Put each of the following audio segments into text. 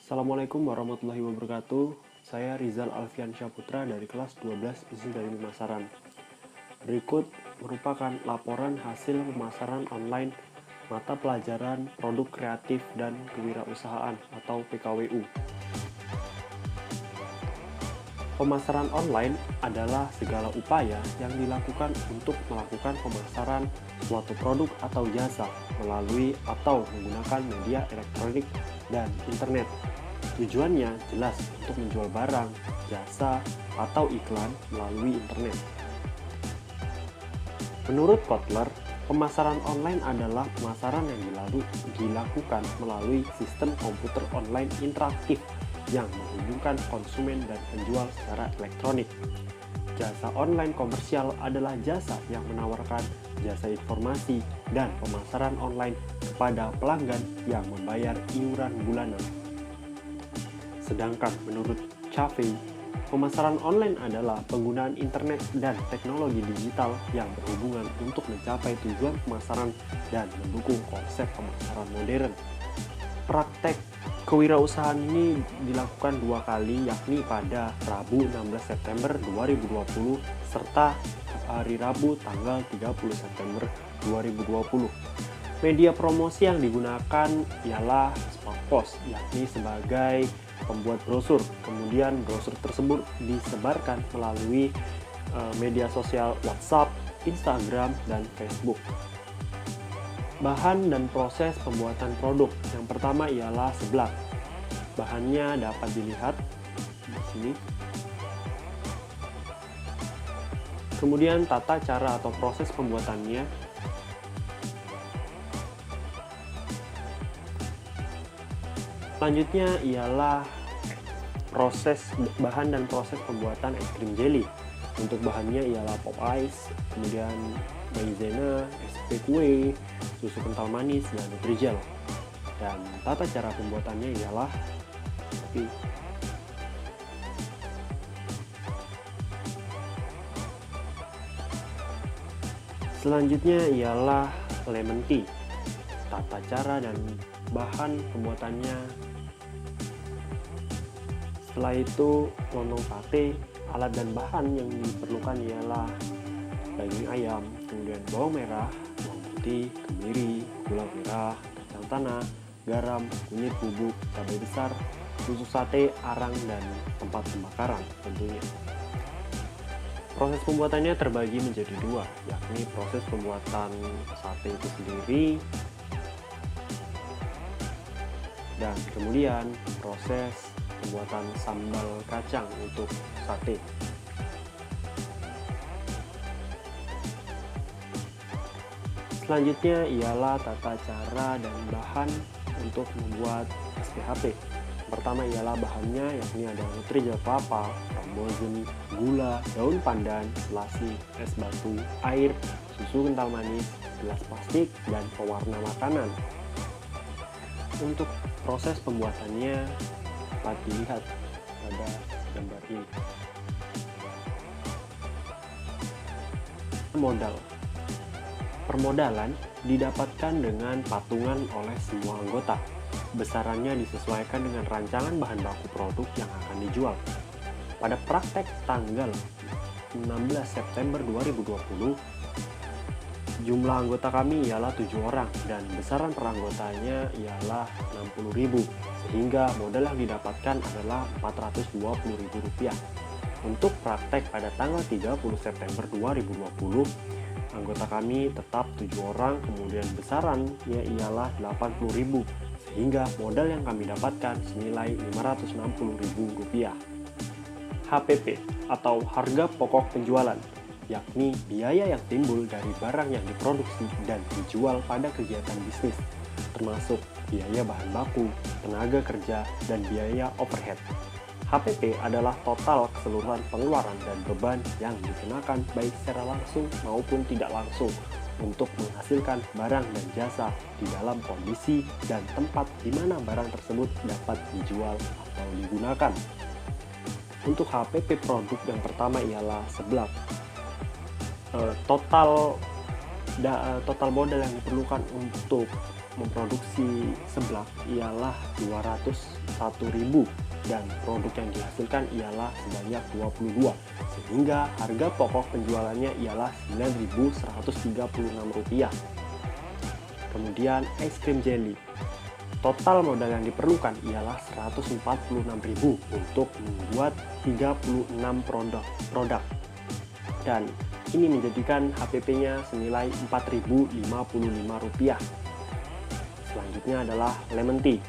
Assalamualaikum warahmatullahi wabarakatuh. Saya Rizal Alfian Syaputra dari kelas 12 Bisnis dari Pemasaran. Berikut merupakan laporan hasil pemasaran online mata pelajaran Produk Kreatif dan Kewirausahaan atau PKWU. Pemasaran online adalah segala upaya yang dilakukan untuk melakukan pemasaran suatu produk atau jasa melalui atau menggunakan media elektronik dan internet. Tujuannya jelas untuk menjual barang, jasa, atau iklan melalui internet. Menurut Kotler, pemasaran online adalah pemasaran yang dilakukan melalui sistem komputer online interaktif yang menghubungkan konsumen dan penjual secara elektronik. Jasa online komersial adalah jasa yang menawarkan jasa informasi dan pemasaran online kepada pelanggan yang membayar iuran bulanan. Sedangkan menurut Chavez, pemasaran online adalah penggunaan internet dan teknologi digital yang berhubungan untuk mencapai tujuan pemasaran dan mendukung konsep pemasaran modern. Praktek kewirausahaan ini dilakukan 2 kali, yakni pada Rabu 16 September 2020 serta hari Rabu tanggal 30 September 2020. Media promosi yang digunakan ialah Smartpost, yakni sebagai pembuat brosur. Kemudian brosur tersebut disebarkan melalui media sosial WhatsApp, Instagram, dan Facebook. Bahan dan proses pembuatan produk. Yang pertama ialah seblak. Bahannya dapat dilihat di sini. Kemudian tata cara atau proses pembuatannya. Selanjutnya ialah proses bahan dan proses pembuatan es krim jelly. Untuk bahannya ialah pop ice, kemudian maizena, SP kue, susu kental manis, dan Nutrijel. Dan tata cara pembuatannya ialah seperti selanjutnya ialah lemon tea. Tata cara dan bahan pembuatannya. Setelah itu lontong sate. Alat dan bahan yang diperlukan ialah daging ayam, kemudian bawang merah, bawang putih, kemiri, gula merah, kacang tanah, garam, kunyit bubuk, cabai besar, susu sate, arang, dan tempat pembakaran tentunya. Proses pembuatannya terbagi menjadi 2, yakni proses pembuatan sate itu sendiri dan kemudian proses pembuatan sambal kacang untuk sate. Selanjutnya ialah tata cara dan bahan untuk membuat SPHP. Pertama ialah bahannya, yakni ada Nutrijel kelapa, frambozen, gula, daun pandan, selasi, es batu, air, susu kental manis, gelas plastik, dan pewarna makanan. Untuk proses pembuatannya dapat dilihat pada gambar ini. Modal. Permodalan didapatkan dengan patungan oleh semua anggota. Besarannya disesuaikan dengan rancangan bahan baku produk yang akan dijual. Pada praktek tanggal 16 September 2020, jumlah anggota kami ialah 7 orang dan besaran per anggotanya ialah 60.000, sehingga modal yang didapatkan adalah Rp420.000. Untuk praktek pada tanggal 30 September 2020, anggota kami tetap 7 orang, kemudian besarannya ialah Rp80.000, sehingga modal yang kami dapatkan senilai Rp560.000. HPP atau harga pokok penjualan, yakni biaya yang timbul dari barang yang diproduksi dan dijual pada kegiatan bisnis, termasuk biaya bahan baku, tenaga kerja, dan biaya overhead. HPP adalah total keseluruhan pengeluaran dan beban yang dikenakan baik secara langsung maupun tidak langsung untuk menghasilkan barang dan jasa di dalam kondisi dan tempat di mana barang tersebut dapat dijual atau digunakan. Untuk HPP produk yang pertama ialah seblak. Total modal yang diperlukan untuk memproduksi seblak ialah 201.000 dan produk yang dihasilkan ialah sebanyak 22, sehingga harga pokok penjualannya ialah Rp9.136. Kemudian es krim jelly. Total modal yang diperlukan ialah Rp146.000 untuk membuat 36 produk. Dan ini menjadikan HPP-nya senilai Rp4.055. Selanjutnya adalah lemon tea.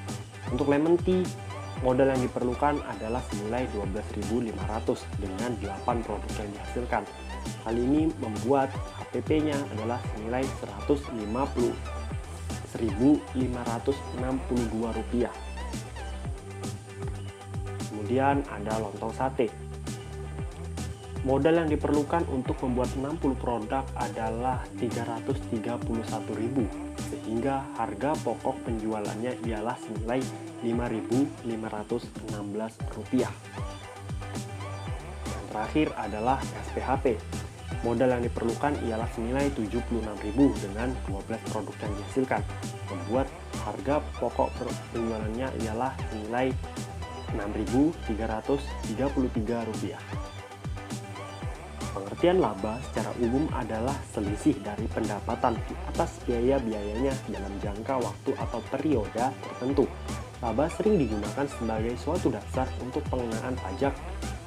Untuk lemon tea, modal yang diperlukan adalah senilai Rp12.500 dengan 8 produk yang dihasilkan. Hal ini membuat HPP-nya adalah senilai Rp151.562. Kemudian ada lontong sate. Modal yang diperlukan untuk membuat 60 produk adalah Rp331.000, sehingga harga pokok penjualannya ialah senilai Rp5.516. Dan terakhir adalah SPHP. Modal yang diperlukan ialah senilai Rp76.000 dengan 12 produk yang dihasilkan, membuat harga pokok penjualannya ialah senilai Rp6.333. Pengertian laba secara umum adalah selisih dari pendapatan atas biaya-biayanya dalam jangka waktu atau periode tertentu. Laba sering digunakan sebagai suatu dasar untuk pengenaan pajak,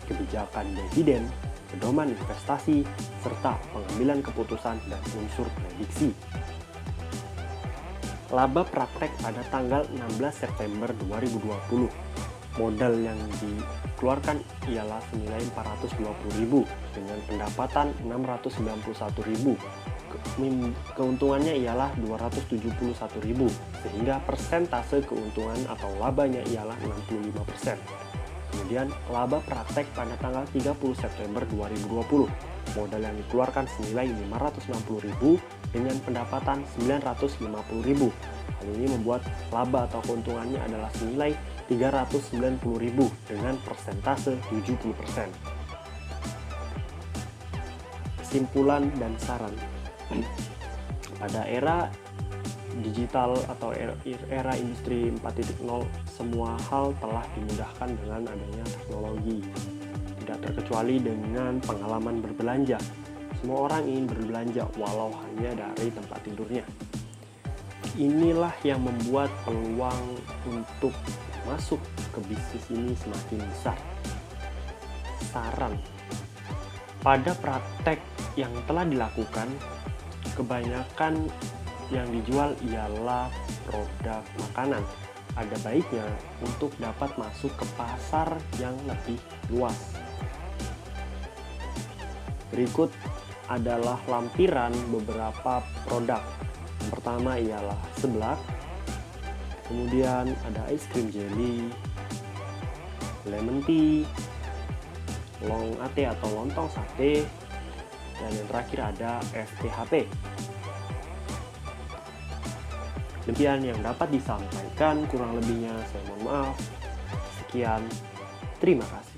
kebijakan dividen, pedoman investasi, serta pengambilan keputusan dan unsur prediksi. Laba praktek pada tanggal 16 September 2020. Modal yang dikeluarkan ialah senilai Rp420.000 dengan pendapatan Rp691.000. Keuntungannya ialah Rp271.000, sehingga persentase keuntungan atau labanya ialah 65%. Kemudian laba praktek pada tanggal 30 September 2020. Modal yang dikeluarkan senilai Rp560.000 dengan pendapatan Rp950.000. Hal ini membuat laba atau keuntungannya adalah senilai Rp390.000 dengan persentase 70%. Kesimpulan dan saran. Pada era digital atau era industri 4.0, semua hal telah dimudahkan dengan adanya teknologi. Tidak terkecuali dengan pengalaman berbelanja. Semua orang ingin berbelanja walau hanya dari tempat tidurnya. Inilah yang membuat peluang untuk masuk ke bisnis ini semakin besar. Saran. Pada praktek yang telah dilakukan, kebanyakan yang dijual ialah produk makanan. Ada baiknya untuk dapat masuk ke pasar yang lebih luas. Berikut adalah lampiran beberapa produk. Yang pertama ialah seblak, kemudian ada es krim jelly, lemon tea, long ate atau lontong sate, dan yang terakhir ada SPHP. Demikian yang dapat disampaikan, kurang lebihnya saya mohon maaf. Sekian, terima kasih.